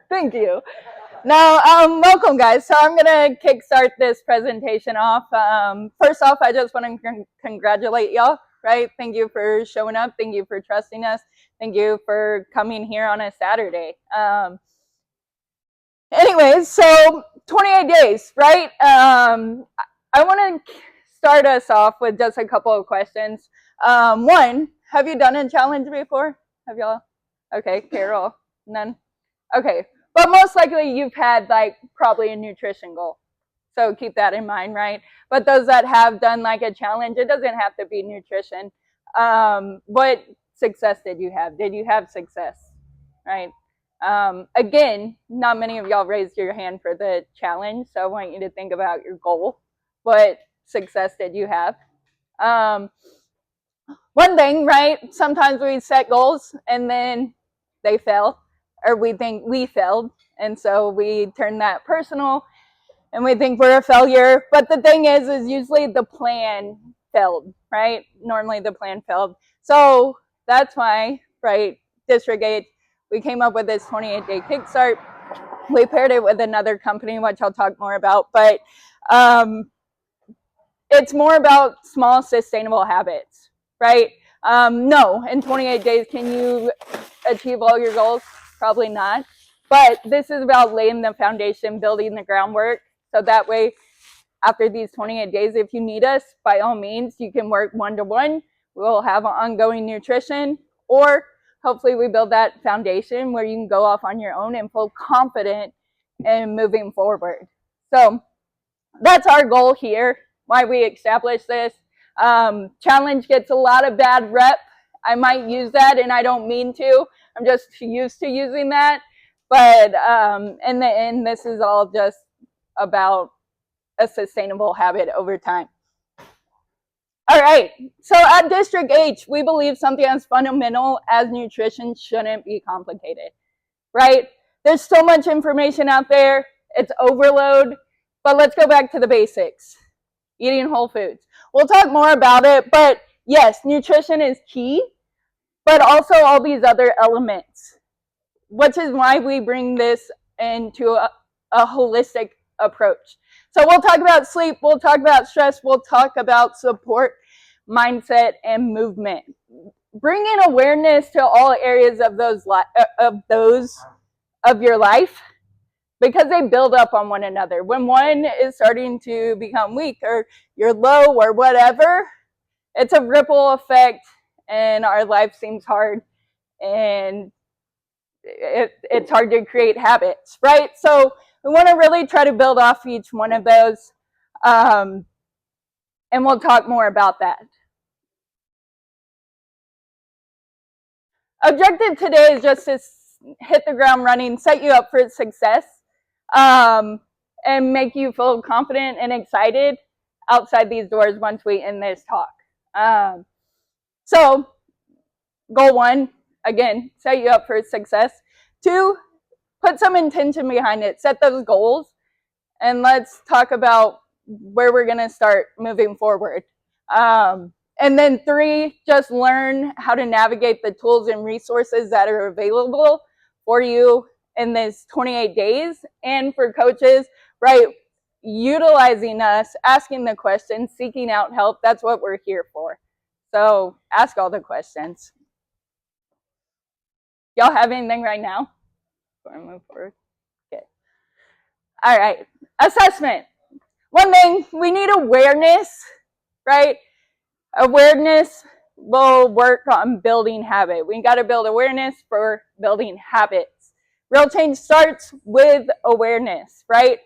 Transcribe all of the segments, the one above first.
Thank you. Now, welcome guys. So I'm gonna kickstart this presentation off. First off, I just want to congratulate y'all, right? Thank you for showing up. Thank you for trusting us. Thank you for coming here on a Saturday. Anyways, so 28 days, right? I want to start us off with just a couple of questions. One, have you done a challenge before? Have y'all? Okay, Carol, none? Okay, but most likely you've had like probably a nutrition goal. So keep that in mind, right? But those that have done like a challenge, it doesn't have to be nutrition. What success did you have? Did you have success, right? Again, not many of y'all raised your hand for the challenge, so I want you to think about your goal. What success did you have? One thing, right? Sometimes we set goals and then they fail, or we think we failed, and so we turn that personal and we think we're a failure. But the thing is usually the plan failed, right? Normally the plan failed. So that's why, right, District 8, we came up with this 28-day kickstart. We paired it with another company, which I'll talk more about, but it's more about small sustainable habits, right? No, in 28 days, can you achieve all your goals? Probably not. But this is about laying the foundation, building the groundwork. So that way, after these 28 days, if you need us, by all means, you can work one-to-one. We'll have ongoing nutrition, or hopefully we build that foundation where you can go off on your own and feel confident in moving forward. So that's our goal here, why we established this. Challenge gets a lot of bad rep. I might use that and I don't mean to. I'm just used to using that. But in the end, this is all just about a sustainable habit over time. All right, so at District H, we believe something as fundamental as nutrition shouldn't be complicated, right? There's so much information out there, it's overload, but let's go back to the basics. Eating whole foods. We'll talk more about it, but yes, nutrition is key, but also all these other elements, which is why we bring this into a holistic approach. So we'll talk about sleep, we'll talk about stress, we'll talk about support, mindset, and movement. Bringing awareness to all areas of of your life, because they build up on one another. When one is starting to become weak or you're low or whatever, it's a ripple effect and our life seems hard and it's hard to create habits, right? So we want to really try to build off each one of those, and we'll talk more about that. Objective today is just to hit the ground running, set you up for success, and make you feel confident and excited outside these doors once we end this talk. So goal one, again, set you up for success. Two, put some intention behind it, set those goals, and let's talk about where we're going to start moving forward. And then three, just learn how to navigate the tools and resources that are available for you in this 28 days. And for coaches, right, utilizing us, asking the questions, seeking out help, that's what we're here for. So ask all the questions. Y'all have anything right now before I move forward? Okay. All right. Assessment. One thing, we need awareness, right? Awareness will work on building habit. We got to build awareness for building habits. Real change starts with awareness, right?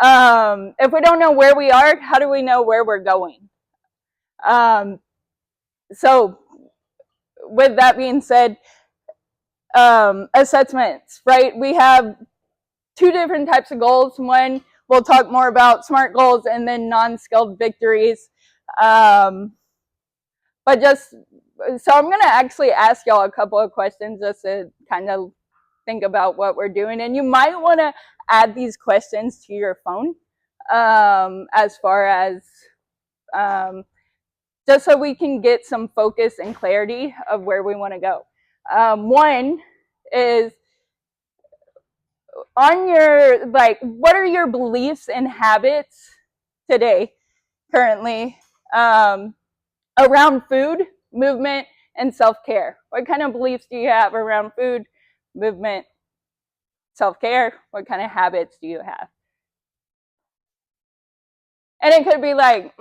If we don't know where we are, how do we know where we're going? So with that being said, assessments, right? We have two different types of goals. One, we'll talk more about SMART goals, and then non-skilled victories. But just, so I'm going to actually ask y'all a couple of questions just to kind of think about what we're doing. And you might want to add these questions to your phone as far as just so we can get some focus and clarity of where we want to go. One is, on your, like, what are your beliefs and habits today, currently, around food, movement, and self-care? What kind of beliefs do you have around food, movement, self-care? What kind of habits do you have? And it could be like,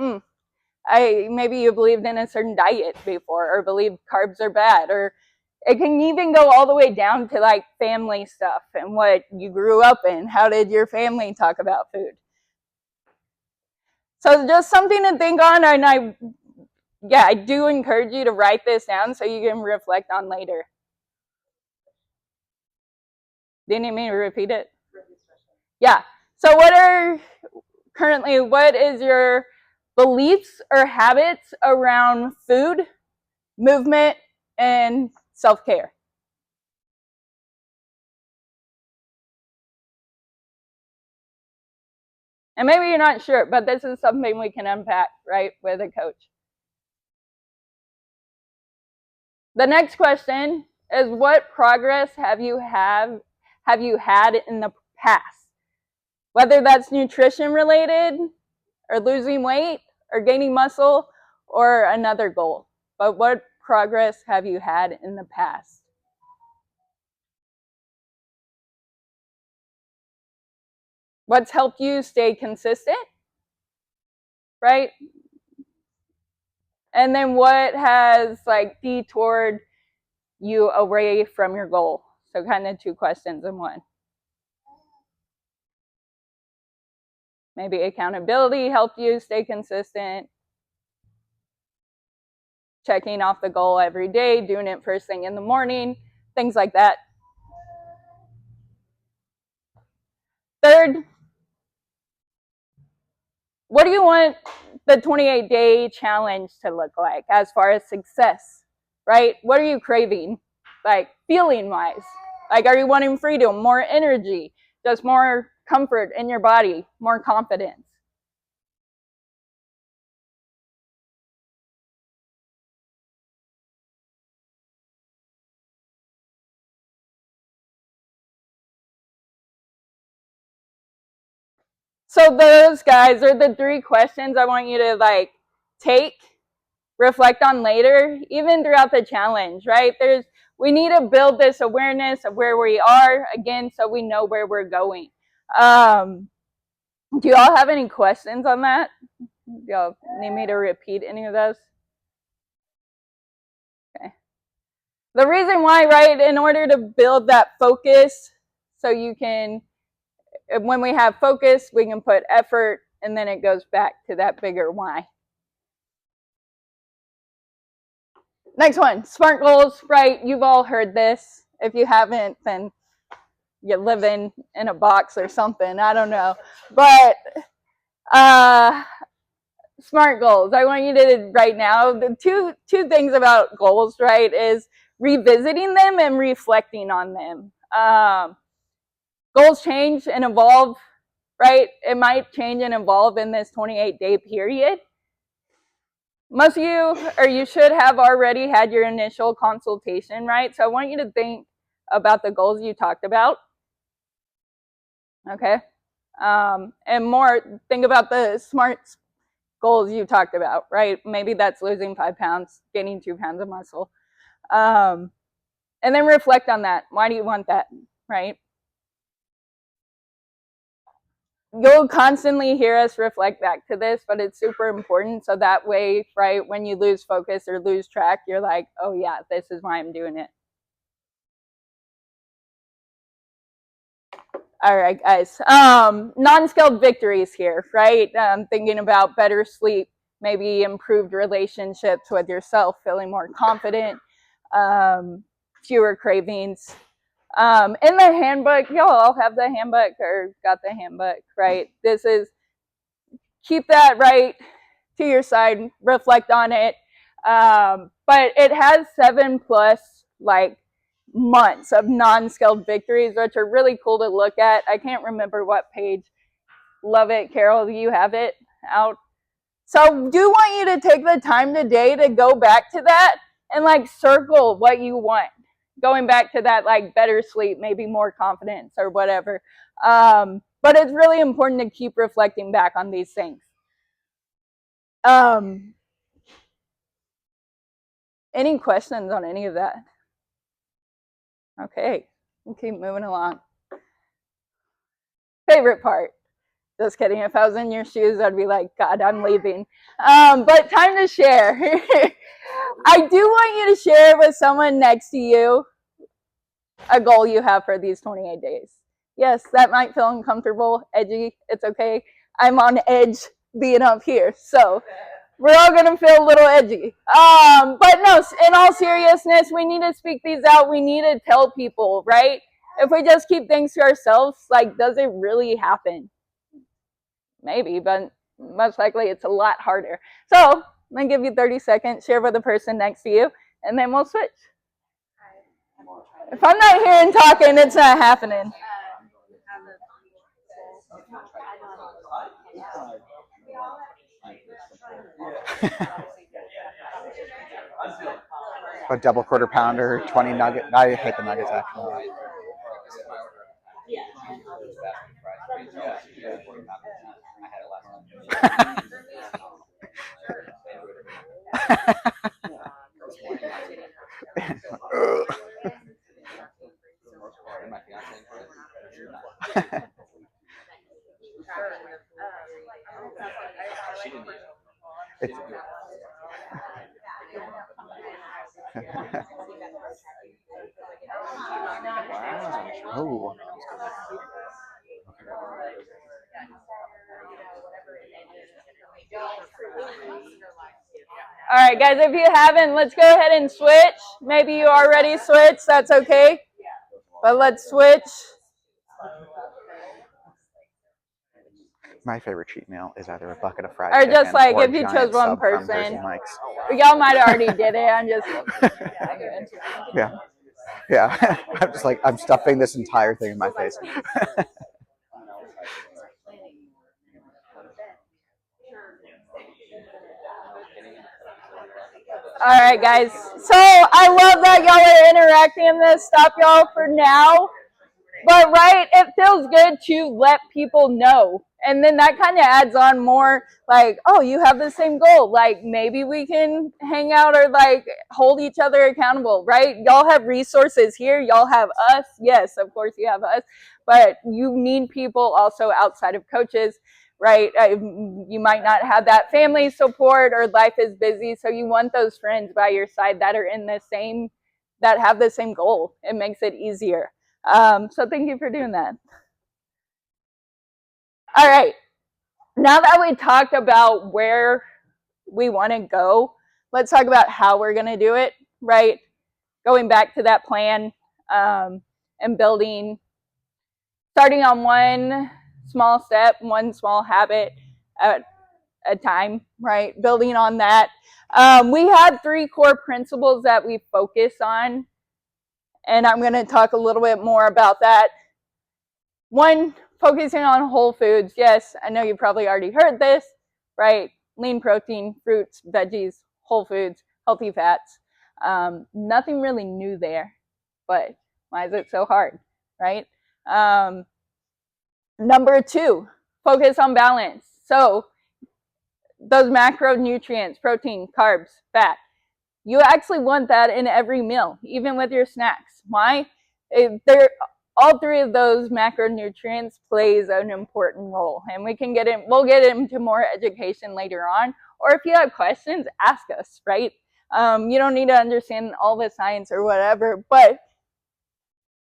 maybe you believed in a certain diet before, or believed carbs are bad, or it can even go all the way down to like family stuff and what you grew up in. How did your family talk about food? So just something to think on, and I do encourage you to write this down so you can reflect on later. Do you need me to repeat it? Yeah. So what is your beliefs or habits around food, movement, and self-care? And maybe you're not sure, but this is something we can unpack, right, with a coach. The next question is, what progress have you had in the past? Whether that's nutrition related, or losing weight, or gaining muscle, or another goal. But what progress have you had in the past? What's helped you stay consistent, right? And then what has like detoured you away from your goal? So kind of two questions in one. Maybe accountability helped you stay consistent, checking off the goal every day, doing it first thing in the morning, things like that. Third, what do you want the 28-day challenge to look like as far as success, right? What are you craving, like feeling-wise? Like, are you wanting freedom, more energy, just more comfort in your body, more confidence? So those guys are the three questions I want you to like take, reflect on later, even throughout the challenge, right? We need to build this awareness of where we are, again, so we know where we're going. Do you all have any questions on that? Do y'all need me to repeat any of those? Okay. The reason why, right, in order to build that focus, so you can, when we have focus, we can put effort, and then it goes back to that bigger why. Next one, SMART goals, right? You've all heard this. If you haven't, then you're living in a box or something. I don't know. But SMART goals, I want you to, right now, the two things about goals, right, is revisiting them and reflecting on them. Goals change and evolve, right? It might change and evolve in this 28-day period. Most of you, or you should have already had your initial consultation, right? So I want you to think about the goals you talked about. Okay. And more, think about the SMART goals you talked about, right? Maybe that's losing 5 pounds, gaining 2 pounds of muscle. And then reflect on that. Why do you want that, right? You'll constantly hear us reflect back to this, but it's super important. So that way, right, when you lose focus or lose track, you're like, oh yeah, this is why I'm doing it. All right, guys. Non-scaled victories here, right? Thinking about better sleep, maybe improved relationships with yourself, feeling more confident, fewer cravings. In the handbook, y'all all have the handbook or got the handbook, right? This is, keep that right to your side, reflect on it. But it has 7+ like months of non-scaled victories, which are really cool to look at. I can't remember what page. Love it, Carol. You have it out. So do want you to take the time today to go back to that and like circle what you want. going back to that, like better sleep, maybe more confidence or whatever. But it's really important to keep reflecting back on these things. Any questions on any of that? Okay, we'll keep moving along. Favorite part. Just kidding. If I was in your shoes, I'd be like, God, I'm leaving. But time to share. I do want you to share with someone next to you a goal you have for these 28 days. Yes, that might feel uncomfortable, edgy. It's okay. I'm on edge being up here. So we're all going to feel a little edgy. But no, in all seriousness, we need to speak these out. We need to tell people, right? If we just keep things to ourselves, like, does it really happen? Maybe, but most likely it's a lot harder. So I'm going to give you 30 seconds, share with the person next to you, and then we'll switch. If I'm not here and talking, it's not happening. A double quarter pounder, 20 nugget. I hate the nuggets actually. Oh. All right, guys, if you haven't, let's go ahead and switch. Maybe you already switched. That's okay. But let's switch. My favorite cheat meal is either a bucket of fried or chicken just like or if you chose one person. Y'all might have already did it. I'm just. Yeah. I'm just like, I'm stuffing this entire thing in my face. All right, guys. So I love that y'all are interacting in this. Stop y'all for now. But right, it feels good to let people know. And then that kind of adds on more like, oh, you have the same goal. Like maybe we can hang out or like hold each other accountable, right? Y'all have resources here. Y'all have us. Yes, of course you have us. But you need people also outside of coaches, right? You might not have that family support or life is busy. So you want those friends by your side that are in the same, that have the same goal. It makes it easier. So thank you for doing that. All right. Now that we talked about where we want to go, let's talk about how we're going to do it, right? Going back to that plan and building, starting on one small step, one small habit at a time, right? Building on that. We had 3 core principles that we focus on, and I'm going to talk a little bit more about that. One, focusing on whole foods. Yes, I know you probably already heard this, right? Lean protein, fruits, veggies, whole foods, healthy fats. Nothing really new there, but why is it so hard, right? Number 2, focus on balance. So those macronutrients, protein, carbs, fat, you actually want that in every meal, even with your snacks. Why? All 3 of those macronutrients plays an important role, and we'll get into more education later on. Or if you have questions, ask us, right? You don't need to understand all the science or whatever, but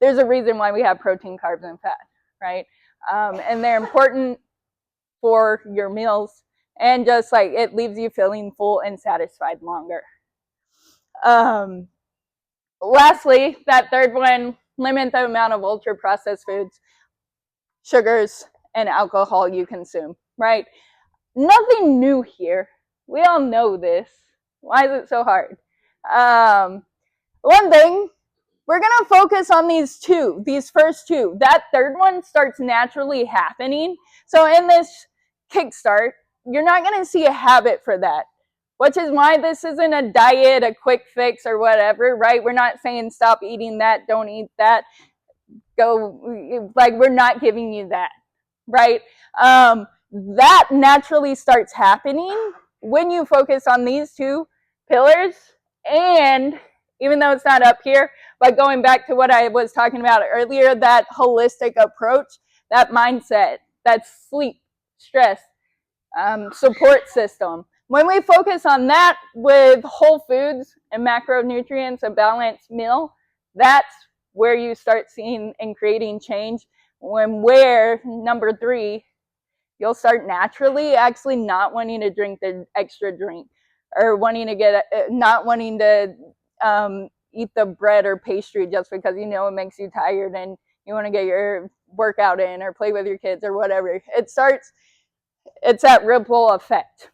there's a reason why we have protein, carbs, and fat, right? And they're important for your meals, and just like it leaves you feeling full and satisfied longer. Lastly, that third one, limit the amount of ultra processed foods, sugars, and alcohol you consume, right? Nothing new here. We all know this. Why is it so hard? One thing, we're going to focus on these first 2. That third one starts naturally happening. So in this kickstart, you're not going to see a habit for that. which is why this isn't a diet, a quick fix or whatever, right? We're not saying stop eating that, don't eat that, go, like we're not giving you that, right? That naturally starts happening when you focus on these two pillars. And even though it's not up here, but going back to what I was talking about earlier, that holistic approach, that mindset, that sleep, stress, support system. When we focus on that with whole foods and macronutrients, a balanced meal, that's where you start seeing and creating change. Where number 3, you'll start naturally actually not wanting to drink the extra drink, or wanting to get, not wanting to eat the bread or pastry just because you know it makes you tired and you want to get your workout in or play with your kids or whatever. It's that ripple effect.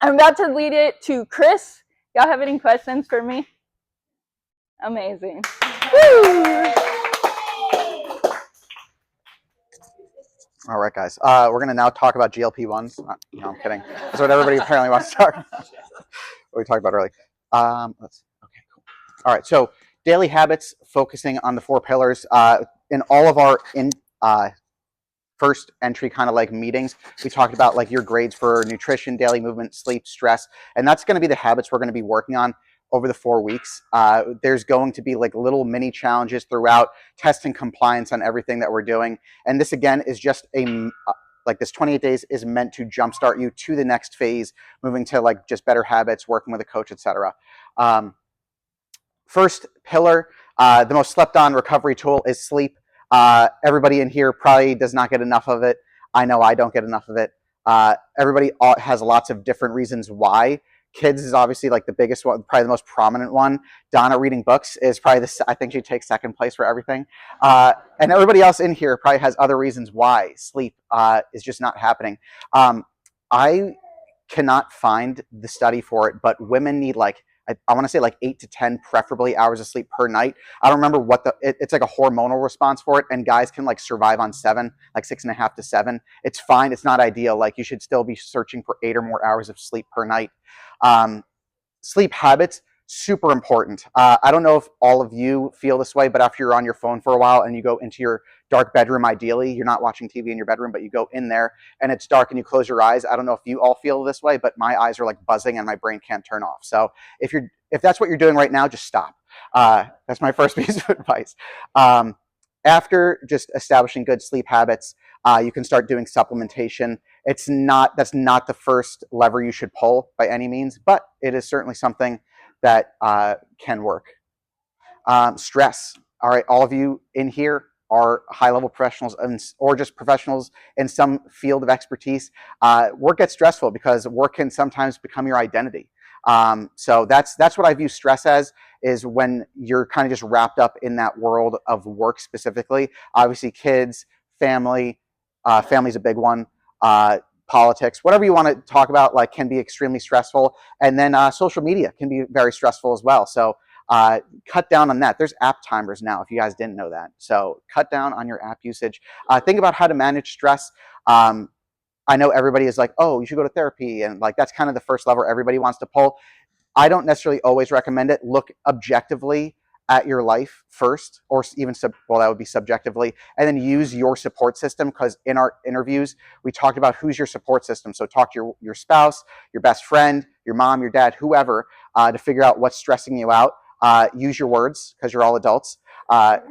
I'm about to lead it to Chris. Y'all have any questions for me? Amazing. Woo! All right, guys. We're going to now talk about GLP-1s. No, I'm kidding. That's what everybody apparently wants to talk about. What we talked about earlier. Okay, cool. All right, so daily habits, focusing on the 4 pillars. In all of our first entry kind of like meetings, we talked about like your grades for nutrition, daily movement, sleep, stress, and that's going to be the habits we're going to be working on over the 4 weeks. There's going to be like little mini challenges throughout, testing compliance on everything that we're doing. And this again is just like this 28 days is meant to jumpstart you to the next phase, moving to like just better habits, working with a coach, etc. First pillar, the most slept on recovery tool is sleep. Everybody in here probably does not get enough of it. I know I don't get enough of it. Everybody has lots of different reasons why. Kids is obviously like the biggest one, probably the most prominent one. Donna reading books is probably I think she takes second place for everything. And everybody else in here probably has other reasons why sleep is just not happening. I cannot find the study for it, but women need like, I want to say like 8 to 10 preferably hours of sleep per night. I don't remember what it's like a hormonal response for it, and guys can like survive on 7, like 6.5 to 7. It's fine. It's not ideal. Like you should still be searching for 8 or more hours of sleep per night. Sleep habits, super important. I don't know if all of you feel this way, but after you're on your phone for a while and you go into your dark bedroom, ideally, you're not watching TV in your bedroom, but you go in there and it's dark and you close your eyes. I don't know if you all feel this way, but my eyes are like buzzing and my brain can't turn off. So if that's what you're doing right now, just stop. That's my first piece of advice. After just establishing good sleep habits, you can start doing supplementation. That's not the first lever you should pull by any means, but it is certainly something that can work. Stress. All right, all of you in here are high-level professionals or just professionals in some field of expertise. Work gets stressful because work can sometimes become your identity. So that's what I view stress as, is when you're kind of just wrapped up in that world of work specifically. Obviously, kids, family, family's a big one. Politics, whatever you want to talk about, like can be extremely stressful. And then social media can be very stressful as well. So cut down on that. There's app timers now, if you guys didn't know that. So cut down on your app usage. Think about how to manage stress. I know everybody is like, oh, you should go to therapy. And like, that's kind of the first lever everybody wants to pull. I don't necessarily always recommend it. Look objectively at your life first, or even that would be subjectively, and then use your support system, because in our interviews, we talked about who's your support system. So talk to your spouse, your best friend, your mom, your dad, whoever, to figure out what's stressing you out. Use your words, because you're all adults. All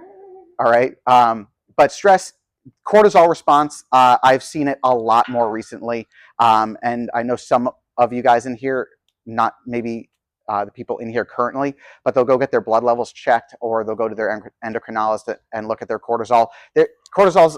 right. But stress, cortisol response, I've seen it a lot more recently. And I know some of you guys in here, not maybe the people in here currently, but they'll go get their blood levels checked, or they'll go to their endocrinologist and look at their cortisol. Cortisol's,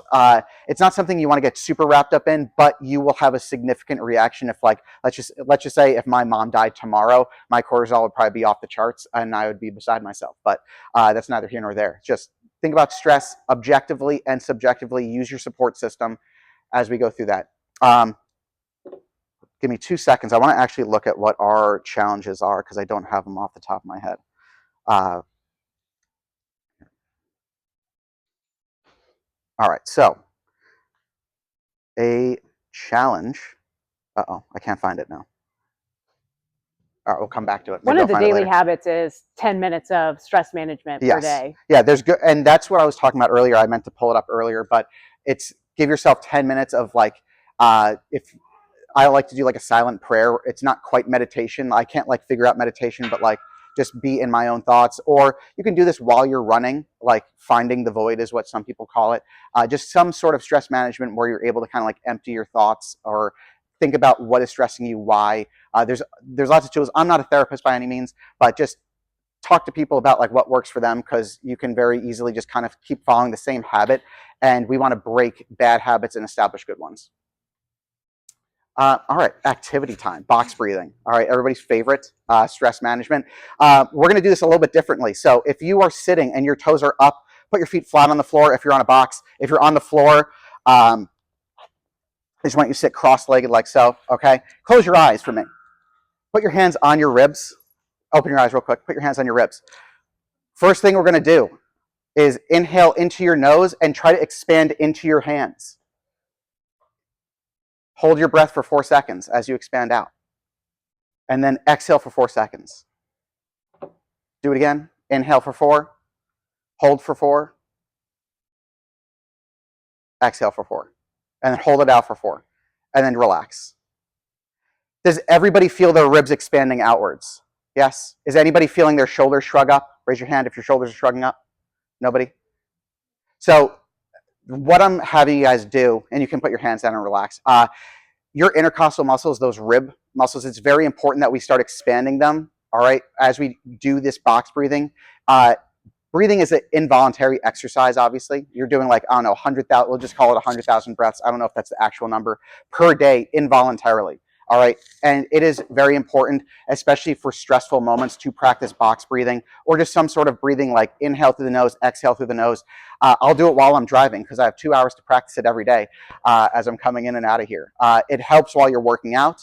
it's not something you want to get super wrapped up in, but you will have a significant reaction if, like, let's just say if my mom died tomorrow, my cortisol would probably be off the charts and I would be beside myself. But that's neither here nor there. Just think about stress objectively and subjectively. Use your support system as we go through that. Give me 2 seconds. I want to actually look at what our challenges are, because I don't have them off the top of my head. All right, so a challenge. Uh-oh, I can't find it now. All right, we'll come back to it. One Maybe of the I'll find it daily later. habits is 10 minutes of stress management per Yes. day. Yeah, there's good, and that's what I was talking about earlier. I meant to pull it up earlier, but it's give yourself 10 minutes of like, if I like to do like a silent prayer. It's not quite meditation. I can't like figure out meditation, but like just be in my own thoughts. Or you can do this while you're running, like finding the void is what some people call it. Just some sort of stress management where you're able to kind of like empty your thoughts or think about what is stressing you, why. There's lots of tools. I'm not a therapist by any means, but just talk to people about like what works for them, because you can very easily just kind of keep following the same habit, and we want to break bad habits and establish good ones. All right, activity time, box breathing. All right, everybody's favorite, stress management. We're going to do this a little bit differently. So if you are sitting and your toes are up, put your feet flat on the floor. If you're on a box, if you're on the floor, I just want you to sit cross-legged like so, okay? Close your eyes for me. Put your hands on your ribs. Open your eyes real quick. Put your hands on your ribs. First thing we're going to do is inhale into your nose and try to expand into your hands. Hold your breath for 4 seconds as you expand out. And then exhale for 4 seconds. Do it again. Inhale for 4. Hold for 4. Exhale for 4. And then hold it out for 4. And then relax. Does everybody feel their ribs expanding outwards? Yes? Is anybody feeling their shoulders shrug up? Raise your hand if your shoulders are shrugging up. Nobody? So what I'm having you guys do, and you can put your hands down and relax, your intercostal muscles, those rib muscles, it's very important that we start expanding them, all right, as we do this box breathing. Breathing is an involuntary exercise, obviously. You're doing like, I don't know, 100,000, we'll just call it 100,000 breaths. I don't know if that's the actual number, per day involuntarily. All right. And it is very important, especially for stressful moments, to practice box breathing or just some sort of breathing, like inhale through the nose, exhale through the nose. I'll do it while I'm driving because I have 2 hours to practice it every day as I'm coming in and out of here. It helps while you're working out.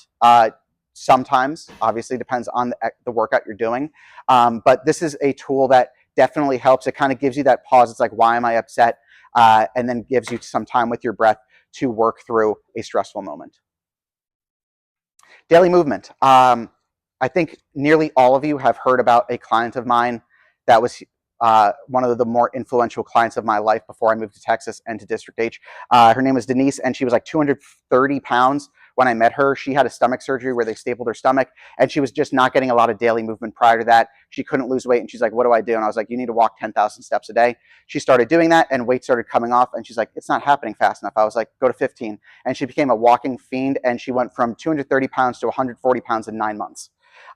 Sometimes, obviously, depends on the workout you're doing. But this is a tool that definitely helps. It kind of gives you that pause. It's like, why am I upset? And then gives you some time with your breath to work through a stressful moment. Daily movement. I think nearly all of you have heard about a client of mine that was one of the more influential clients of my life before I moved to Texas and to District H. Her name was Denise, and she was like 230 pounds when I met her. She had a stomach surgery where they stapled her stomach, and she was just not getting a lot of daily movement prior to that. She couldn't lose weight, and she's like, what do I do? And I was like, you need to walk 10,000 steps a day. She started doing that, and weight started coming off, and she's like, it's not happening fast enough. I was like, go to 15. And she became a walking fiend, and she went from 230 pounds to 140 pounds in 9 months.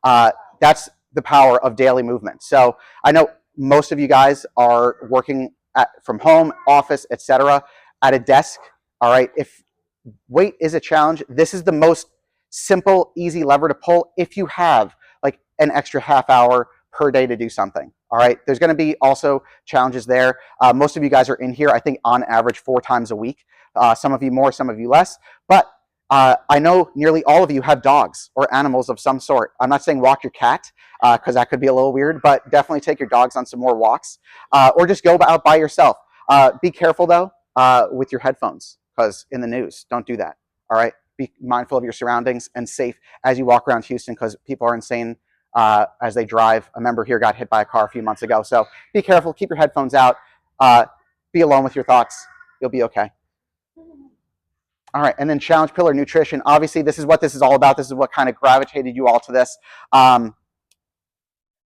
That's the power of daily movement. So I know most of you guys are working from home, office, etc., at a desk. All right. If weight is a challenge, this is the most simple, easy lever to pull if you have like an extra half hour per day to do something. All right. There's going to be also challenges there. Most of you guys are in here, I think, on average 4 times a week. Some of you more, some of you less. But I know nearly all of you have dogs or animals of some sort. I'm not saying walk your cat because that could be a little weird, but definitely take your dogs on some more walks or just go out by yourself. Be careful, though, with your headphones, because in the news, don't do that. All right. Be mindful of your surroundings and safe as you walk around Houston, because people are insane as they drive. A member here got hit by a car a few months ago. So be careful. Keep your headphones out. Be alone with your thoughts. You'll be okay. All right, and then challenge pillar, nutrition. Obviously, this is what this is all about. This is what kind of gravitated you all to this.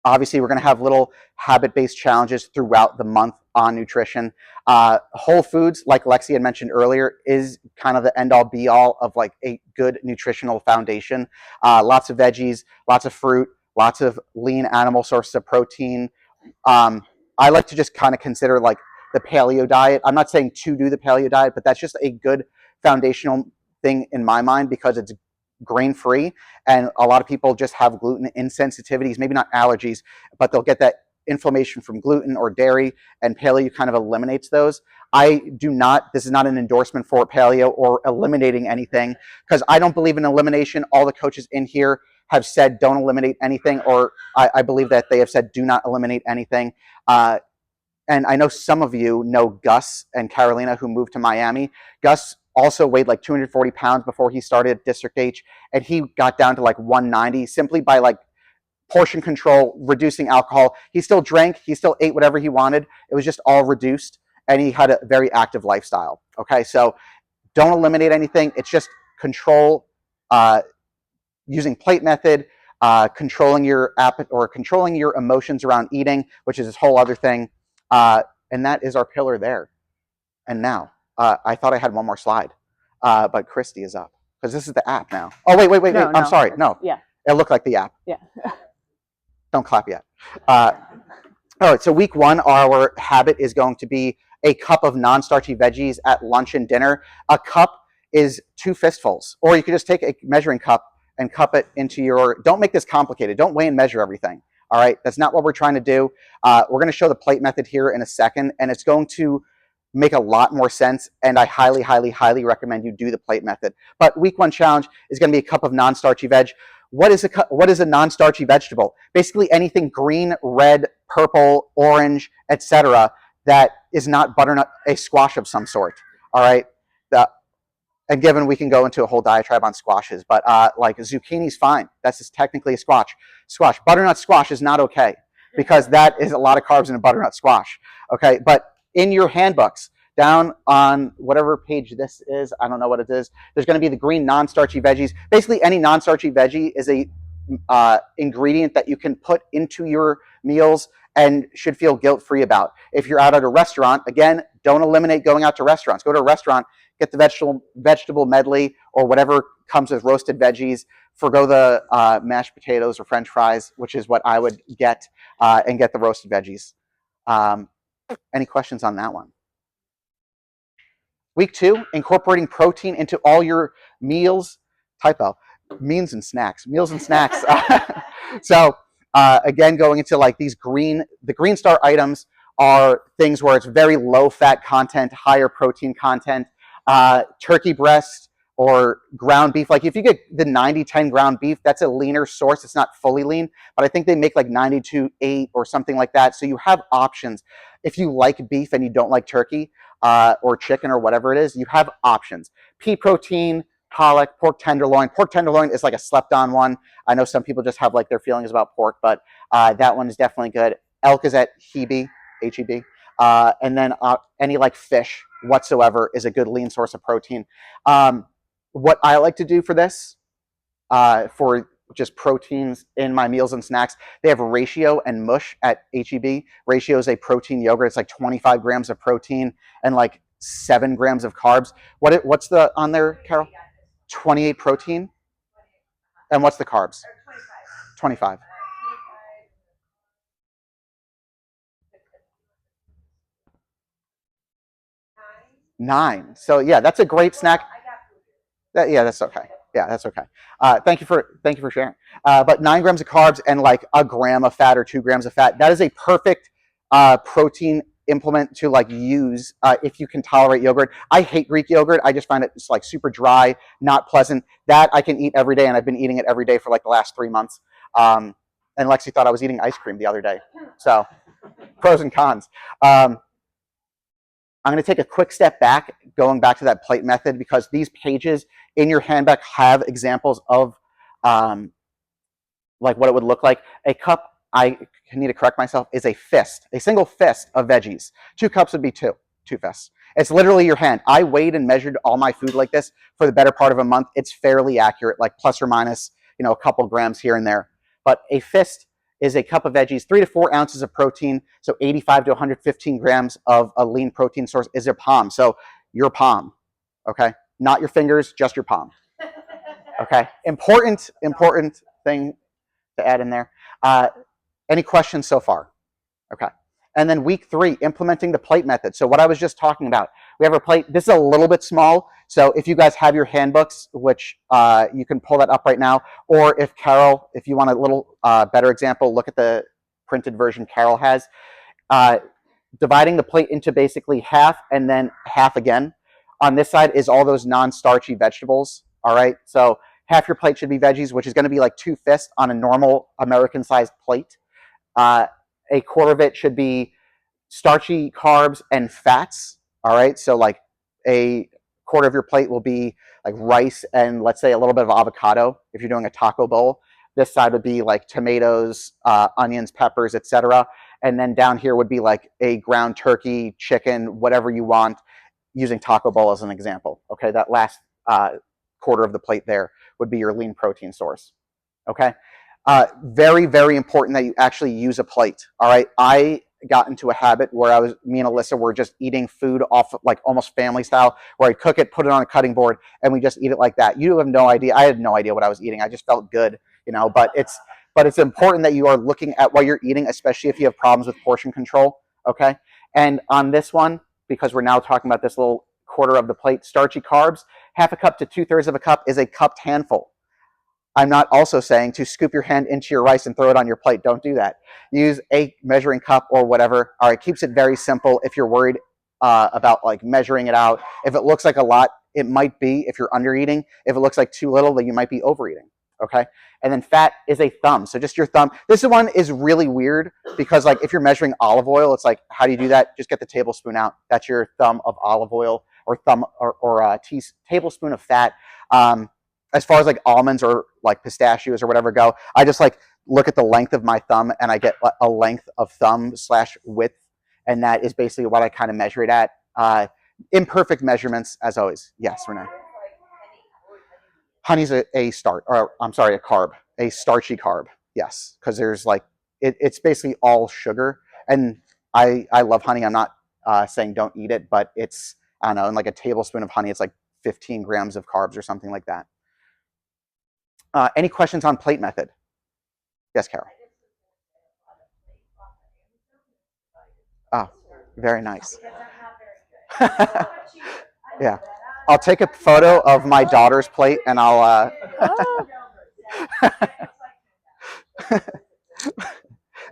Obviously, we're going to have little habit-based challenges throughout the month on nutrition. Whole foods, like Lexi had mentioned earlier, is kind of the end-all, be-all of like a good nutritional foundation. Lots of veggies, lots of fruit, lots of lean animal sources of protein. I like to just kind of consider like the paleo diet. I'm not saying to do the paleo diet, but that's just a good foundational thing in my mind because it's grain-free, and a lot of people just have gluten insensitivities, maybe not allergies, but they'll get that inflammation from gluten or dairy, and paleo kind of eliminates those. I do not, this is not an endorsement for paleo or eliminating anything, because I don't believe in elimination. All the coaches in here have said don't eliminate anything, or I believe that they have said do not eliminate anything. And I know some of you know Gus and Carolina, who moved to Miami. Gus also weighed like 240 pounds before he started at District H, and he got down to like 190 simply by like portion control, reducing alcohol. He still drank, he still ate whatever he wanted. It was just all reduced, and he had a very active lifestyle. Okay, so don't eliminate anything. It's just control using plate method, controlling your appetite or controlling your emotions around eating, which is this whole other thing. And that is our pillar there. And now, I thought I had one more slide, but Christy is up because this is the app now. Oh, wait. No, I'm sorry. No. Yeah. It looked like the app. Yeah. Don't clap yet. All right, so week 1, our habit is going to be a cup of non-starchy veggies at lunch and dinner. A cup is 2 fistfuls, or you could just take a measuring cup and cup it into your, don't make this complicated. Don't weigh and measure everything. All right, that's not what we're trying to do. We're going to show the plate method here in a second, and it's going to make a lot more sense, and I highly, highly, highly recommend you do the plate method. But week 1 challenge is going to be a cup of non-starchy veg. What is a non-starchy vegetable? Basically anything green, red, purple, orange, etc. that is not butternut, a squash of some sort. All right, and given we can go into a whole diatribe on squashes, but like zucchini's fine. That's just technically a squash. Butternut squash is not okay because that is a lot of carbs in a butternut squash. Okay, but in your handbooks, down on whatever page this is, I don't know what it is, there's going to be the green non-starchy veggies. Basically, any non-starchy veggie is a ingredient that you can put into your meals and should feel guilt-free about. If you're out at a restaurant, again, don't eliminate going out to restaurants. Go to a restaurant, get the vegetable medley or whatever comes with roasted veggies. Forgo the mashed potatoes or French fries, which is what I would get, and get the roasted veggies. Any questions on that one? Week 2, incorporating protein into all your meals. Typo. Meals and snacks. So again, going into like these the Green Star items are things where it's very low fat content, higher protein content. Turkey breast or ground beef. Like if you get the 90-10 ground beef, that's a leaner source. It's not fully lean, but I think they make like 92-8 or something like that. So you have options. If you like beef and you don't like turkey or chicken or whatever it is, you have options. Pea protein, pollock, pork tenderloin. Pork tenderloin is like a slept-on one. I know some people just have like their feelings about pork, but that one is definitely good. Elk is at Hebe, H-E-B. And then any like fish whatsoever is a good lean source of protein. What I like to do for this, for just proteins in my meals and snacks, they have Ratio and Mush at HEB. Ratio is a protein yogurt. It's like 25 grams of protein and like 7 grams of carbs. What's the on there, Carol? 28 protein. And what's the carbs? 25. 9. So yeah, that's a great snack. Yeah, that's okay. Yeah, that's okay. Thank you for sharing. But 9 grams of carbs and like a gram of fat or 2 grams of fat. That is a perfect protein implement to like use if you can tolerate yogurt. I hate Greek yogurt. I just find it just like super dry, not pleasant. That I can eat every day, and I've been eating it every day for like the last 3 months. And Lexi thought I was eating ice cream the other day. So pros and cons. I'm going to take a quick step back, going back to that plate method, because these pages in your handbook have examples of like what it would look like. A cup, I need to correct myself, is a fist, a single fist of veggies. 2 cups would be 2 fists. It's literally your hand. I weighed and measured all my food like this for the better part of a month. It's fairly accurate, like plus or minus, a couple grams here and there. But a fist is a cup of veggies, 3 to 4 ounces of protein, so 85 to 115 grams of a lean protein source is a palm. So your palm, okay? Not your fingers, just your palm, okay? Important thing to add in there. Any questions so far? Okay. And then week 3, implementing the plate method. So what I was just talking about, we have a plate. This is a little bit small. So if you guys have your handbooks, which you can pull that up right now, or if Carol, if you want a little better example, look at the printed version Carol has. Dividing the plate into basically half and then half again. On this side is all those non-starchy vegetables. All right. So half your plate should be veggies, which is going to be like 2 fists on a normal American-sized plate. A quarter of it should be starchy carbs and fats. All right. So like a quarter of your plate will be like rice and let's say a little bit of avocado if you're doing a taco bowl. This side would be like tomatoes, onions, peppers, etc. And then down here would be like a ground turkey, chicken, whatever you want, using taco bowl as an example. Okay, that last quarter of the plate there would be your lean protein source. Okay, very, very important that you actually use a plate. All right, I got into a habit where me and Alyssa were just eating food off like almost family style, where I'd cook it, put it on a cutting board, and we just eat it like that. You have no idea. I had no idea what I was eating. I just felt good, you know. But it's important that you are looking at what you're eating, especially if you have problems with portion control. Okay, and on this one, because we're now talking about this little quarter of the plate, starchy carbs, half a cup to 2/3 of a cup is a cupped handful. I'm not also saying to scoop your hand into your rice and throw it on your plate. Don't do that. Use a measuring cup or whatever. All right, keeps it very simple. If you're worried about like measuring it out, if it looks like a lot, it might be if you're under eating. If it looks like too little, then you might be overeating. Okay, and then fat is a thumb. So just your thumb. This one is really weird because like if you're measuring olive oil, it's like how do you do that? Just get the tablespoon out. That's your thumb of olive oil or thumb or a tablespoon of fat. As far as like almonds or like pistachios or whatever go, I just like look at the length of my thumb and I get a length of thumb / width, and that is basically what I kind of measure it at. Imperfect measurements as always. Yes, Renee. Honey's a carb, a starchy carb. Yes, because there's like it's basically all sugar, and I love honey. I'm not saying don't eat it, but it's I don't know, in like a tablespoon of honey, it's like 15 grams of carbs or something like that. Any questions on plate method? Yes, Carol. Oh, very nice. Yeah. I'll take a photo of my daughter's plate and I'll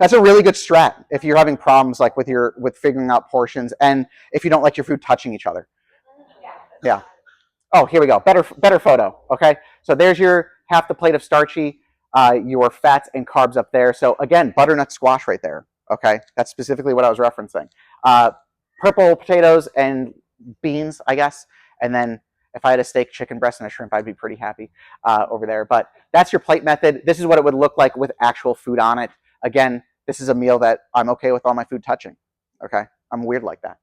That's a really good strat if you're having problems like with figuring out portions and if you don't like your food touching each other. Yeah. Oh, here we go. Better photo. Okay. So there's your half the plate of starchy, your fats and carbs up there. So again, butternut squash right there. Okay. That's specifically what I was referencing. Purple potatoes and beans, I guess. And then if I had a steak, chicken breast, and a shrimp, I'd be pretty happy over there. But that's your plate method. This is what it would look like with actual food on it. Again, this is a meal that I'm okay with all my food touching. Okay. I'm weird like that.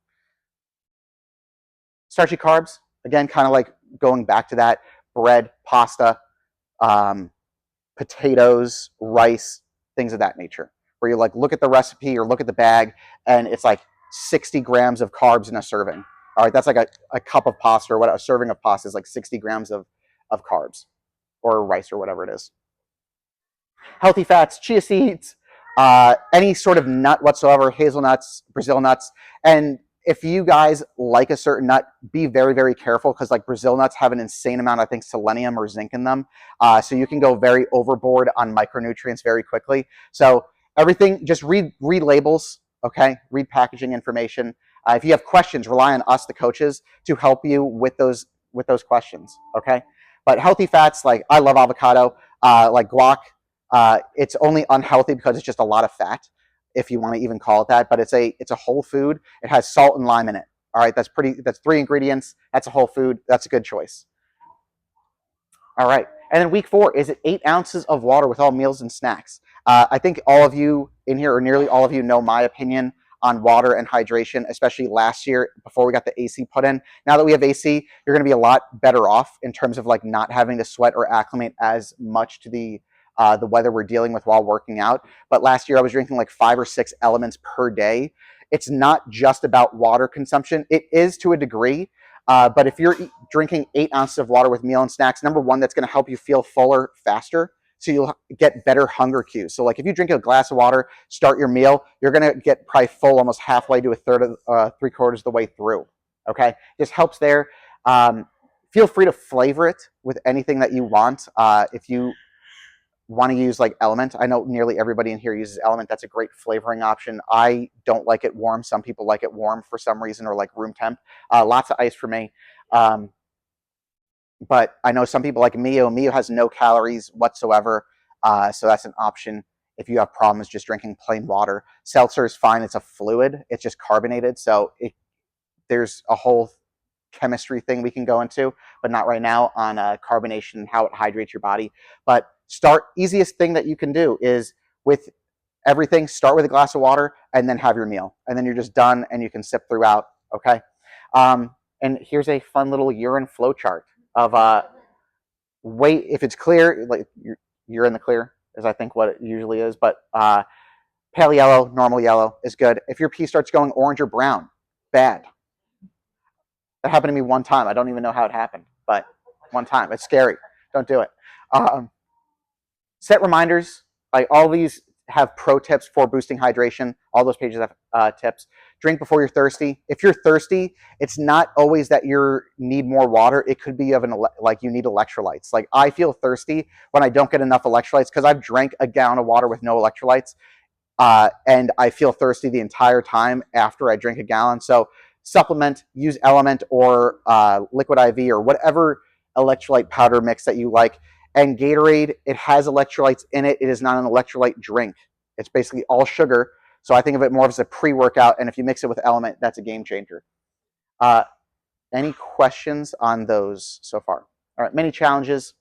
Starchy carbs, again, kind of like going back to that, bread, pasta, potatoes, rice, things of that nature, where you like look at the recipe or look at the bag and it's like 60 grams of carbs in a serving. All right, that's like a cup of pasta or what a serving of pasta is like 60 grams of carbs or rice or whatever it is. Healthy fats, chia seeds, any sort of nut whatsoever, hazelnuts, Brazil nuts. And if you guys like a certain nut, be very, very careful because like Brazil nuts have an insane amount, I think, selenium or zinc in them. So you can go very overboard on micronutrients very quickly. So everything, just read labels, okay? Read packaging information. If you have questions, rely on us, the coaches, to help you with those questions, okay? But healthy fats, like I love avocado, like guac. It's only unhealthy because it's just a lot of fat, if you want to even call it that, but it's a whole food. It has salt and lime in it. All right, that's 3 ingredients. That's a whole food. That's a good choice. All right, and then week 4 is 8 ounces of water with all meals and snacks. I think all of you in here, or nearly all of you, know my opinion on water and hydration, especially last year before we got the AC put in. Now that we have AC, you're going to be a lot better off in terms of like not having to sweat or acclimate as much to the weather we're dealing with while working out. But last year I was drinking like 5 or 6 elements per day. It's not just about water consumption. It is to a degree, but if you're drinking 8 ounces of water with meal and snacks, number one, that's going to help you feel fuller faster. So you'll get better hunger cues. So like if you drink a glass of water, start your meal, you're going to get probably full almost halfway to a third of 3/4 of the way through. Okay. Just helps there. Feel free to flavor it with anything that you want. If you want to use like Element, I know nearly everybody in here uses Element. That's a great flavoring option. I don't like it warm. Some people like it warm for some reason, or like room temp. Lots of ice for me. But I know some people like Mio. Mio has no calories whatsoever, so that's an option if you have problems just drinking plain water. Seltzer is fine. It's a fluid. It's just carbonated, so there's a whole chemistry thing we can go into, but not right now on carbonation and how it hydrates your body. But Easiest thing that you can do is with everything, start with a glass of water and then have your meal. And then you're just done and you can sip throughout, okay? And here's a fun little urine flow chart of weight. If it's clear, like you're in the clear is I think what it usually is, but pale yellow, normal yellow is good. If your pee starts going orange or brown, bad. That happened to me one time. I don't even know how it happened, but one time. It's scary. Don't do it. Set reminders. Like all these have pro tips for boosting hydration. All those pages have tips. Drink before you're thirsty. If you're thirsty, it's not always that you need more water. It could be like you need electrolytes. Like I feel thirsty when I don't get enough electrolytes because I've drank a gallon of water with no electrolytes, and I feel thirsty the entire time after I drink a gallon. So supplement, use Element or Liquid IV or whatever electrolyte powder mix that you like. And Gatorade, it has electrolytes in it. It is not an electrolyte drink. It's basically all sugar. So I think of it more as a pre-workout. And if you mix it with Element, that's a game changer. Any questions on those so far? All right, many challenges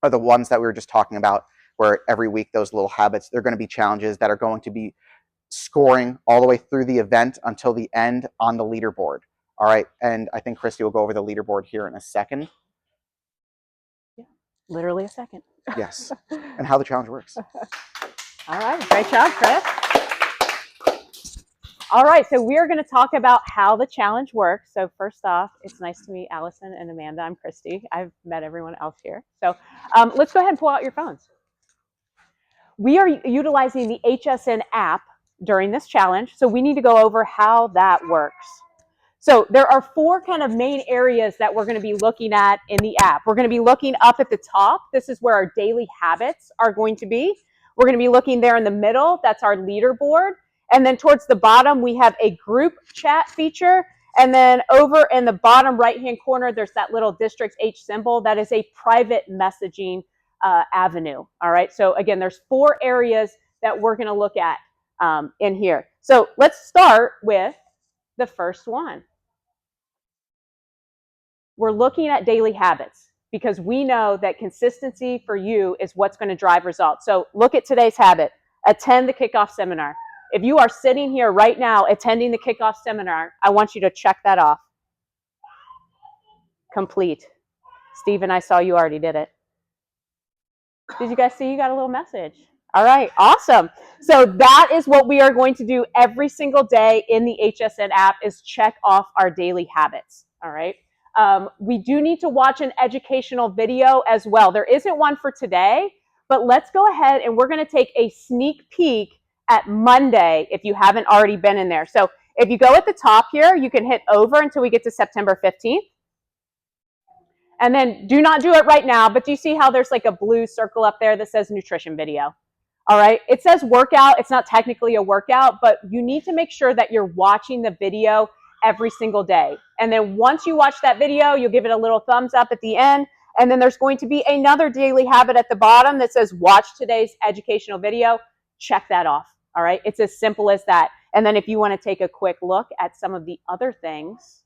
are the ones that we were just talking about, where every week those little habits, they're going to be challenges that are going to be scoring all the way through the event until the end on the leaderboard. All right, and I think Christy will go over the leaderboard here in a second. Yeah, literally a second. Yes, and how the challenge works. All right, great job, Chris. All right, so we are going to talk about how the challenge works. So first off, it's nice to meet Allison and Amanda. I'm Christy. I've met everyone else here. So let's go ahead and pull out your phones. We are utilizing the HSN app during this challenge, so we need to go over how that works. So there are 4 kind of main areas that we're going to be looking at in the app. We're going to be looking up at the top. This is where our daily habits are going to be. We're going to be looking there in the middle. That's our leaderboard. And then towards the bottom, we have a group chat feature. And then over in the bottom right-hand corner, there's that little Districts H symbol. That is a private messaging avenue. All right. So again, there's 4 areas that we're going to look at in here. So let's start with the first one. We're looking at daily habits because we know that consistency for you is what's going to drive results. So look at today's habit. Attend the kickoff seminar. If you are sitting here right now attending the kickoff seminar, I want you to check that off. Complete. Steve and I saw you already did it. Did you guys see you got a little message? All right, awesome. So that is what we are going to do every single day in the HSN app is check off our daily habits. All right. We do need to watch an educational video as well. There isn't one for today, but let's go ahead and we're going to take a sneak peek at Monday if you haven't already been in there. So if you go at the top here, you can hit over until we get to September 15th. And then do not do it right now, but do you see how there's like a blue circle up there that says nutrition video? All right, it says workout. It's not technically a workout, but you need to make sure that you're watching the video every single day. And then once you watch that video, you'll give it a little thumbs up at the end. And then there's going to be another daily habit at the bottom that says watch today's educational video. Check that off. All right, it's as simple as that. And then if you want to take a quick look at some of the other things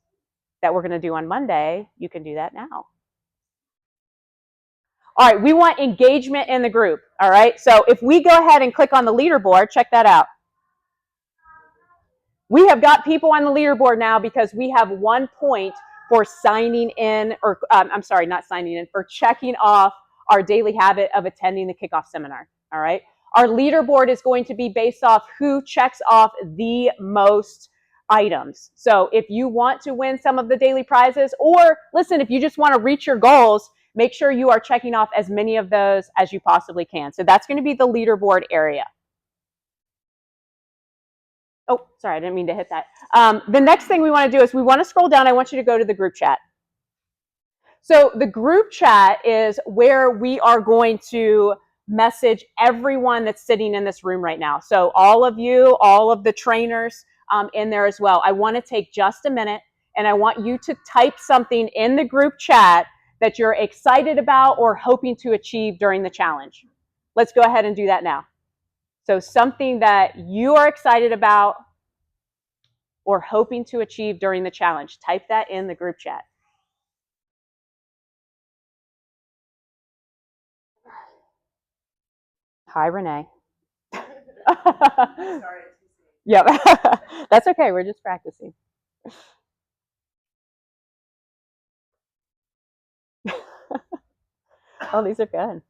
that we're going to do on Monday, you can do that now. All right, we want engagement in the group. All right, so if we go ahead and click on the leaderboard, check that out. We have got people on the leaderboard now because we have 1 point for signing in, or I'm sorry, not signing in, for checking off our daily habit of attending the kickoff seminar. All right, our leaderboard is going to be based off who checks off the most items. So if you want to win some of the daily prizes, or listen, if you just want to reach your goals, make sure you are checking off as many of those as you possibly can. So that's going to be the leaderboard area. Oh, sorry, I didn't mean to hit that. The next thing we want to do is we want to scroll down. I want you to go to the group chat. So the group chat is where we are going to message everyone that's sitting in this room right now. So all of you, all of the trainers in there as well. I want to take just a minute and I want you to type something in the group chat that you're excited about or hoping to achieve during the challenge. Let's go ahead and do that now. So something that you are excited about or hoping to achieve during the challenge, type that in the group chat. Hi, Renee. Yep. That's okay. We're just practicing. Oh, these are good.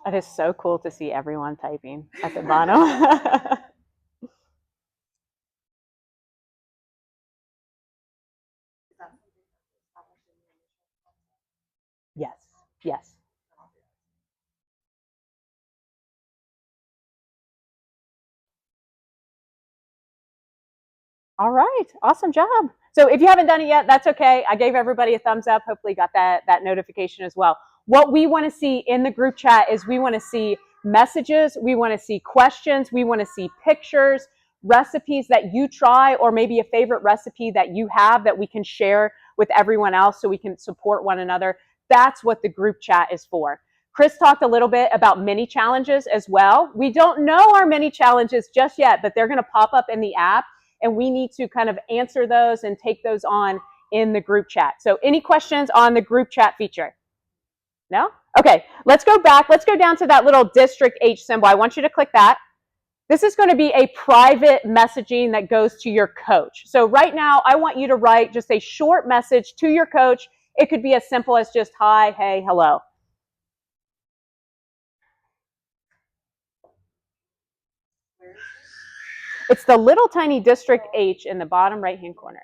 It is so cool to see everyone typing at the bottom. Yes, yes. All right, awesome job. So if you haven't done it yet, that's okay. I gave everybody a thumbs up. Hopefully got that notification as well. What we want to see in the group chat is we want to see messages, we want to see questions, we want to see pictures, recipes that you try, or maybe a favorite recipe that you have that we can share with everyone else so we can support one another. That's what the group chat is for. Chris talked a little bit about mini challenges as well. We don't know our mini challenges just yet, but they're going to pop up in the app, and we need to kind of answer those and take those on in the group chat. So any questions on the group chat feature? No? Okay, let's go back. Let's go down to that little district H symbol. I want you to click that. This is going to be a private messaging that goes to your coach. So right now, I want you to write just a short message to your coach. It could be as simple as just hi, hey, hello. It's the little tiny district H in the bottom right-hand corner.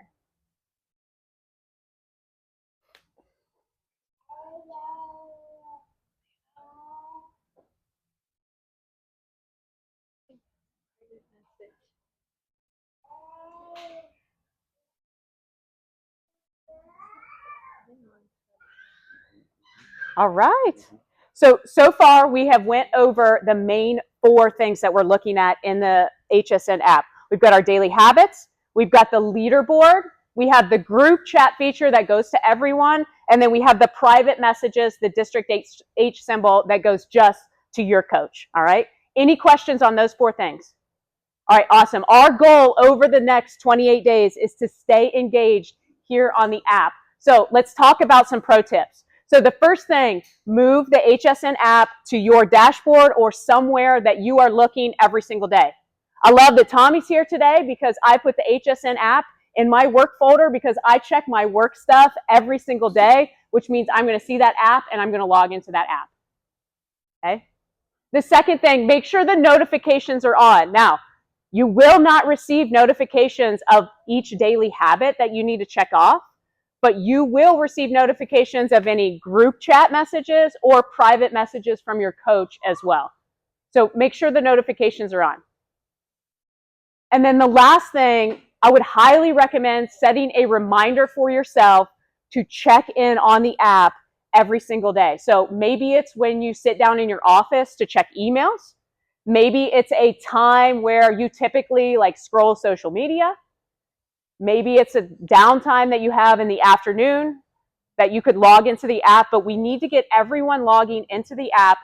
All right. So far we have went over the main 4 things that we're looking at in the HSN app. We've got our daily habits, we've got the leaderboard, we have the group chat feature that goes to everyone, and then we have the private messages, the district H symbol that goes just to your coach. All right. Any questions on those 4 things? All right, awesome. Our goal over the next 28 days is to stay engaged here on the app. So let's talk about some pro tips. So the first thing, move the HSN app to your dashboard or somewhere that you are looking every single day. I love that Tommy's here today because I put the HSN app in my work folder because I check my work stuff every single day, which means I'm going to see that app and I'm going to log into that app. Okay. The second thing, make sure the notifications are on. Now, you will not receive notifications of each daily habit that you need to check off, but you will receive notifications of any group chat messages or private messages from your coach as well. So make sure the notifications are on. And then the last thing, I would highly recommend setting a reminder for yourself to check in on the app every single day. So maybe it's when you sit down in your office to check emails. Maybe it's a time where you typically like scroll social media. Maybe it's a downtime that you have in the afternoon that you could log into the app, but we need to get everyone logging into the app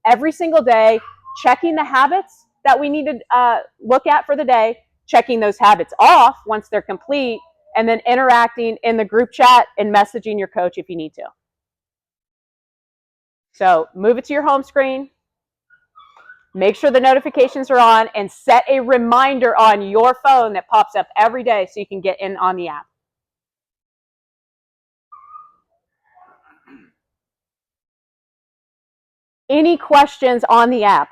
every single day, checking the habits that we need to look at for the day, checking those habits off once they're complete, and then interacting in the group chat and messaging your coach if you need to. So move it to your home screen. Make sure the notifications are on and set a reminder on your phone that pops up every day so you can get in on the app. Any questions on the app?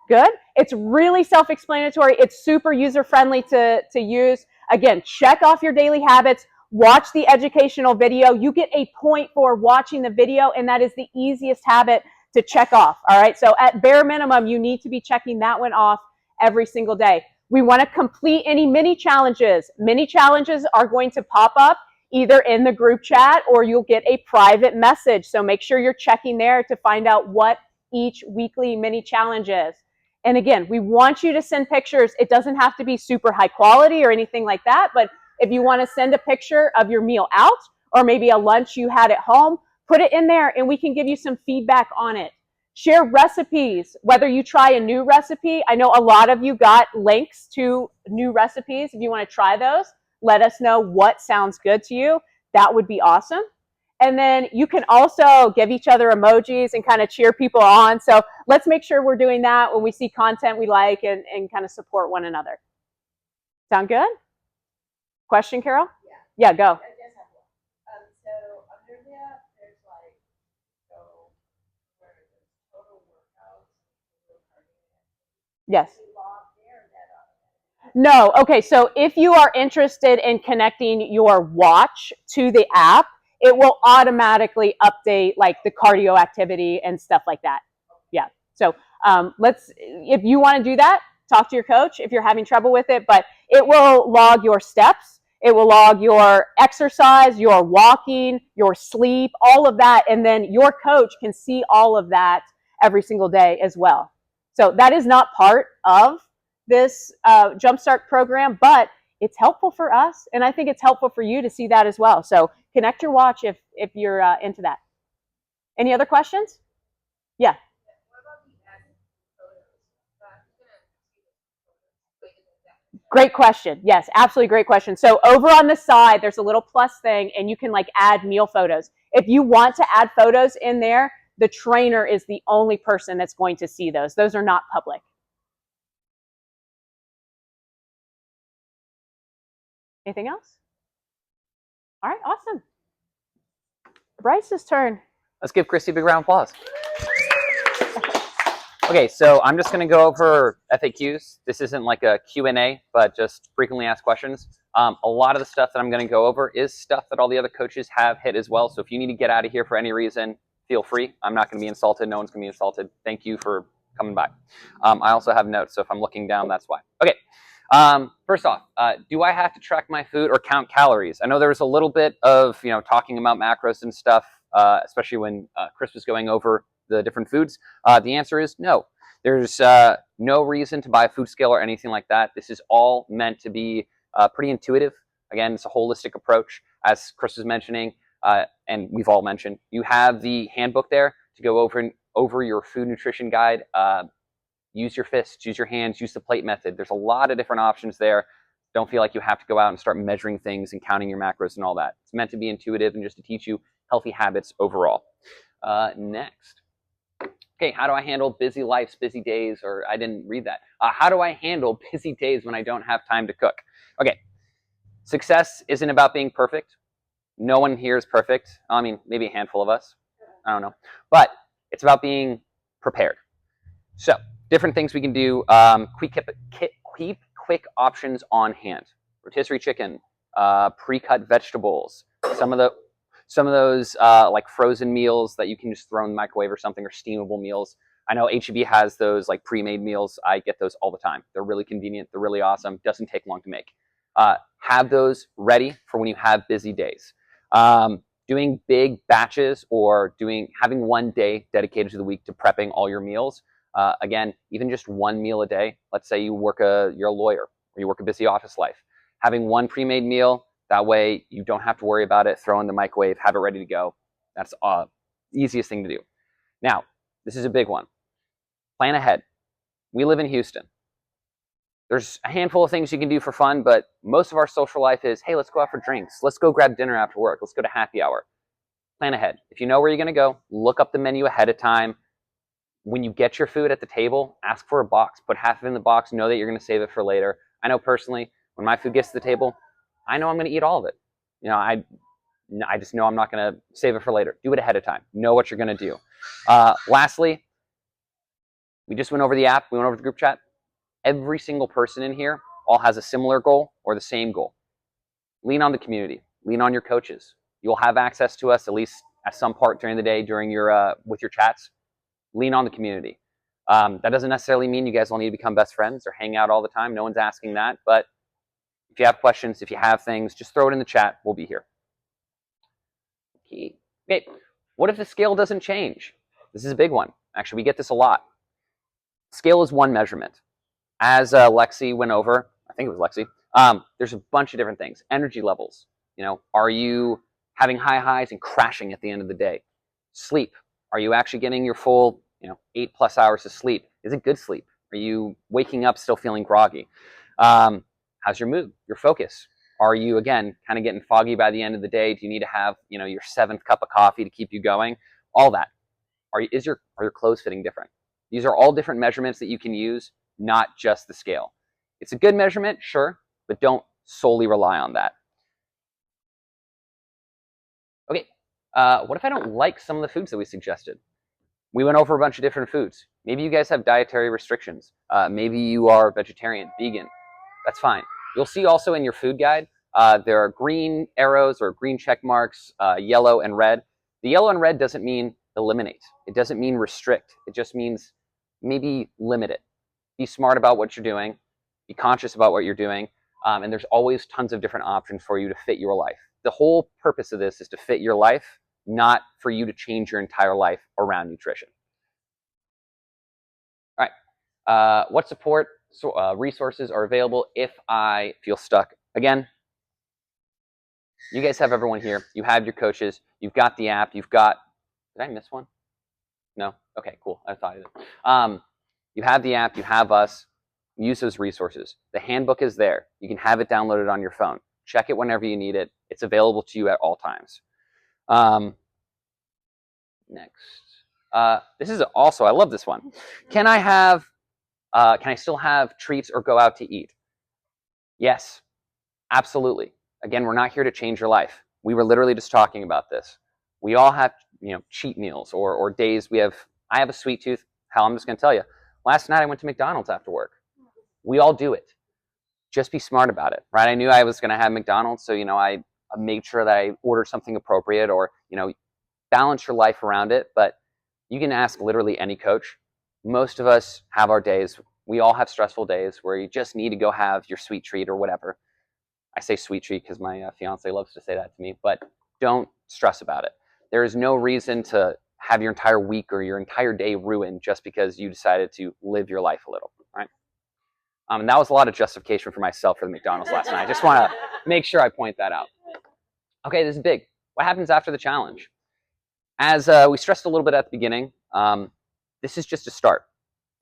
Good. It's really self-explanatory. It's super user-friendly to use. Again, check off your daily habits. Watch the educational video. You get a point for watching the video, and that is the easiest habit to check off. All right. So at bare minimum, you need to be checking that one off every single day. We want to complete any mini challenges. Mini challenges are going to pop up either in the group chat or you'll get a private message. So make sure you're checking there to find out what each weekly mini challenge is. And again, we want you to send pictures. It doesn't have to be super high quality or anything like that, but if you want to send a picture of your meal out, or maybe a lunch you had at home, put it in there and we can give you some feedback on it. Share recipes, whether you try a new recipe. I know a lot of you got links to new recipes. If you want to try those, let us know what sounds good to you. That would be awesome. And then you can also give each other emojis and kind of cheer people on. So let's make sure we're doing that when we see content we like and kind of support one another. Sound good? Question, Carol? Yeah. Yeah, go. So under that, there's like, so where there's total workouts, total cardio. Yes. Log there that No. Okay. So if you are interested in connecting your watch to the app, it will automatically update like the cardio activity and stuff like that. Yeah. So if you want to do that, talk to your coach if you're having trouble with it, but it will log your steps. It will log your exercise, your walking, your sleep, all of that. And then your coach can see all of that every single day as well. So that is not part of this JumpStart program, but it's helpful for us. And I think it's helpful for you to see that as well. So connect your watch if you're into that. Any other questions? Yeah. Great question. Yes, absolutely great question. So over on the side, there's a little plus thing and you can like add meal photos. If you want to add photos in there, the trainer is the only person that's going to see those. Those are not public. Anything else? All right, awesome. Bryce's turn. Let's give Christy a big round of applause. Okay, so I'm just going to go over FAQs. This isn't like a Q&A, but just frequently asked questions. A lot of the stuff that I'm going to go over is stuff that all the other coaches have hit as well. So if you need to get out of here for any reason, feel free. I'm not going to be insulted. No one's going to be insulted. Thank you for coming by. I also have notes, so if I'm looking down, that's why. Okay. First off, do I have to track my food or count calories? I know there was a little bit of talking about macros and stuff, especially when Chris was going over the different foods. The answer is no. There's no reason to buy a food scale or anything like that. This is all meant to be pretty intuitive. Again, it's a holistic approach, as Chris was mentioning, and we've all mentioned. You have the handbook there to go over your food nutrition guide. Use your fists, use your hands, use the plate method. There's a lot of different options there. Don't feel like you have to go out and start measuring things and counting your macros and all that. It's meant to be intuitive and just to teach you healthy habits overall. Next. Okay, how do I handle busy lives, busy days, or I didn't read that. How do I handle busy days when I don't have time to cook? Okay, success isn't about being perfect. No one here is perfect. I mean, maybe a handful of us. I don't know. But it's about being prepared. So, different things we can do. Keep quick options on hand. Rotisserie chicken, pre-cut vegetables, some of those like frozen meals that you can just throw in the microwave or something, or steamable meals. I know HEB has those like pre-made meals. I get those all the time. They're really convenient. They're really awesome. Doesn't take long to make. Have those ready for when you have busy days. Doing big batches or having one day dedicated to the week to prepping all your meals. Again, even just one meal a day. Let's say you're a lawyer or you work a busy office life. Having one pre-made meal, that way you don't have to worry about it. Throw in the microwave, have it ready to go. That's the easiest thing to do. Now, this is a big one. Plan ahead. We live in Houston. There's a handful of things you can do for fun, but most of our social life is, hey, let's go out for drinks. Let's go grab dinner after work. Let's go to happy hour. Plan ahead. If you know where you're going to go, look up the menu ahead of time. When you get your food at the table, ask for a box. Put half of it in the box. Know that you're going to save it for later. I know personally, when my food gets to the table, I know I'm going to eat all of it. I just know I'm not going to save it for later. Do it ahead of time. Know what you're going to do. Lastly, we just went over the app. We went over the group chat. Every single person in here all has a similar goal or the same goal. Lean on the community. Lean on your coaches. You'll have access to us at least at some part during the day during with your chats. Lean on the community. That doesn't necessarily mean you guys all need to become best friends or hang out all the time. No one's asking that. But if you have questions, if you have things, just throw it in the chat. We'll be here. Okay. What if the scale doesn't change? This is a big one. Actually, we get this a lot. Scale is one measurement. As Lexi went over, I think it was Lexi, there's a bunch of different things. Energy levels. Are you having high highs and crashing at the end of the day. Sleep. Are you actually getting your full, 8+ hours of sleep? Is it good sleep? Are you waking up still feeling groggy? How's your mood, your focus? Are you, again, kind of getting foggy by the end of the day? Do you need to have, your 7th cup of coffee to keep you going? All that. Are your clothes fitting different? These are all different measurements that you can use, not just the scale. It's a good measurement, sure, but don't solely rely on that. Okay, what if I don't like some of the foods that we suggested? We went over a bunch of different foods. Maybe you guys have dietary restrictions. Maybe you are vegetarian, vegan. That's fine. You'll see also in your food guide, there are green arrows or green check marks, yellow and red. The yellow and red doesn't mean eliminate. It doesn't mean restrict. It just means maybe limit it. Be smart about what you're doing. Be conscious about what you're doing. And there's always tons of different options for you to fit your life. The whole purpose of this is to fit your life, not for you to change your entire life around nutrition. All right. What support resources are available if I feel stuck? Again, you guys have everyone here. You have your coaches. You've got the app. You've got... Did I miss one? No? Okay, cool. I thought I did. You have the app. You have us. Use those resources. The handbook is there. You can have it downloaded on your phone. Check it whenever you need it. It's available to you at all times. Next. This is also, I love this one. Can I still have treats or go out to eat? Yes, absolutely. Again, we're not here to change your life. We were literally just talking about this. We all have, cheat meals or days I have a sweet tooth. Hell, I'm just going to tell you. Last night I went to McDonald's after work. We all do it. Just be smart about it, right? I knew I was going to have McDonald's, so, I made sure that I ordered something appropriate or, balance your life around it. But you can ask literally any coach. Most of us have our days. We all have stressful days where you just need to go have your sweet treat or whatever. I say sweet treat because my fiance loves to say that to me, but don't stress about it. There is no reason to have your entire week or your entire day ruined just because you decided to live your life a little, right? And that was a lot of justification for myself for the McDonald's last night. I just want to make sure I point that out. Okay, this is big. What happens after the challenge? As we stressed a little bit at the beginning, this is just a start.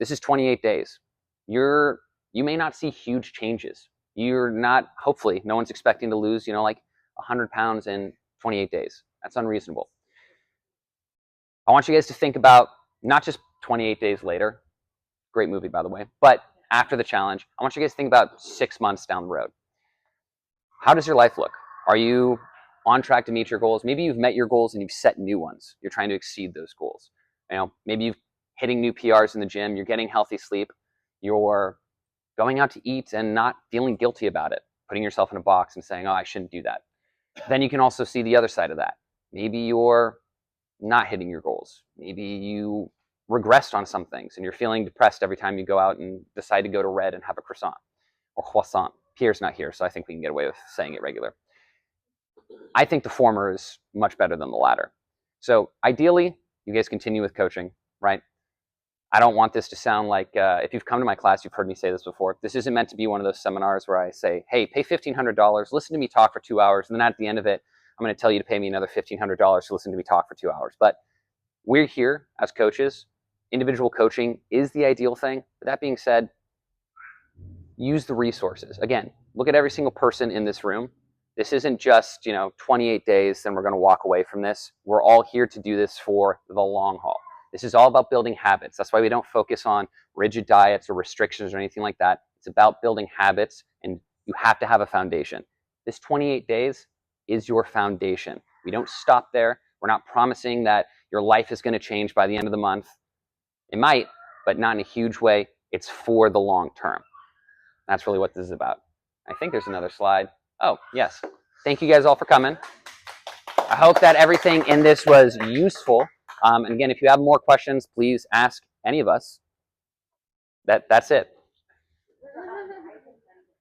This is 28 days. You may not see huge changes. You're not, hopefully, no one's expecting to lose, like 100 pounds in 28 days. That's unreasonable. I want you guys to think about not just 28 days later, great movie, by the way, but after the challenge, I want you guys to think about 6 months down the road. How does your life look? Are you on track to meet your goals? Maybe you've met your goals and you've set new ones. You're trying to exceed those goals. Maybe you're hitting new PRs in the gym. You're getting healthy sleep. You're going out to eat and not feeling guilty about it, putting yourself in a box and saying, oh, I shouldn't do that. Then you can also see the other side of that. Maybe you're not hitting your goals. Maybe you regressed on some things and you're feeling depressed every time you go out and decide to go to Red and have a croissant or croissant. Pierre's not here, so I think we can get away with saying it regular. I think the former is much better than the latter. So ideally, you guys continue with coaching, right? I don't want this to sound like, if you've come to my class, you've heard me say this before. This isn't meant to be one of those seminars where I say, hey, pay $1,500, listen to me talk for 2 hours, and then at the end of it, I'm going to tell you to pay me another $1,500 to listen to me talk for 2 hours. But we're here as coaches. Individual coaching is the ideal thing. But that being said, use the resources. Again, look at every single person in this room. This isn't just, 28 days, then we're going to walk away from this. We're all here to do this for the long haul. This is all about building habits. That's why we don't focus on rigid diets or restrictions or anything like that. It's about building habits, and you have to have a foundation. This 28 days is your foundation. We don't stop there. We're not promising that your life is going to change by the end of the month. It might, but not in a huge way. It's for the long term. That's really what this is about. I think there's another slide. Oh, yes. Thank you guys all for coming. I hope that everything in this was useful. And again, if you have more questions, please ask any of us. That's it.